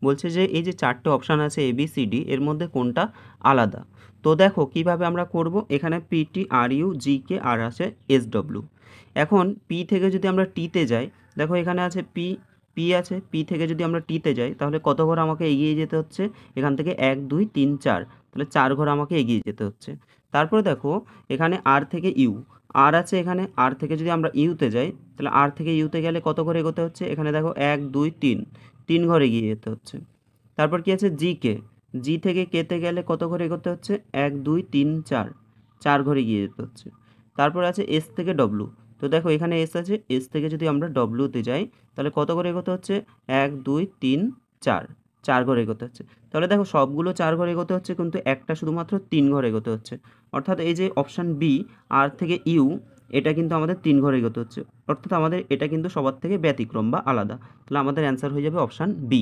বলছে যে এই যে 4টে অপশান আছে ABCD এর মধ্যে কোনটা আলাদা। তো দেখো কিভাবে আমরা করব, এখানে PT RU GK আর আছে SW। এখন P থেকে যদি আমরা Tতে যাই, দেখো এখানে আছে P আছে, P থেকে যদি আমরা Tতে যাই তাহলে কত ঘর আমাকে এগিয়ে যেতে হচ্ছে, এখান থেকে 1 2 3 4, তাহলে 4 ঘর আমাকে এগিয়ে যেতে হচ্ছে। তারপরে দেখো এখানে R থেকে U, আর আছে এখানে, আর থেকে যদি আমরা ইউতে যাই তাহলে আর থেকে ইউতে গেলে কত ঘর এগোতে হচ্ছে, এখানে দেখো 1 2 3, 3 ঘর এগিয়ে যেতে হচ্ছে। তারপর কি আছে জি জি থেকে কেতে গেলে কত ঘর এগোতে হচ্ছে, 1 2 3 4, 4 ঘর এগিয়ে যেতে হচ্ছে। তারপর আছে এস থেকে ডব্লু, তো দেখো এখানে এস আছে, এস থেকে যদি আমরা ডব্লুতে যাই তাহলে কত ঘর এগোতে হচ্ছে, 1 2 3 4, 4 ঘর এগোতে হচ্ছে। তাহলে দেখো সবগুলো 4 ঘর এগোতে হচ্ছে কিন্তু একটা শুধুমাত্র 3 ঘর এগোতে হচ্ছে। অর্থাৎ এই যে অপশান বি আর থেকে ইউ, এটা কিন্তু আমাদের 3 ঘর এগোতে হচ্ছে, অর্থাৎ আমাদের এটা কিন্তু সবার থেকে ব্যতিক্রম বা আলাদা। তাহলে আমাদের অ্যান্সার হয়ে যাবে অপশান বি।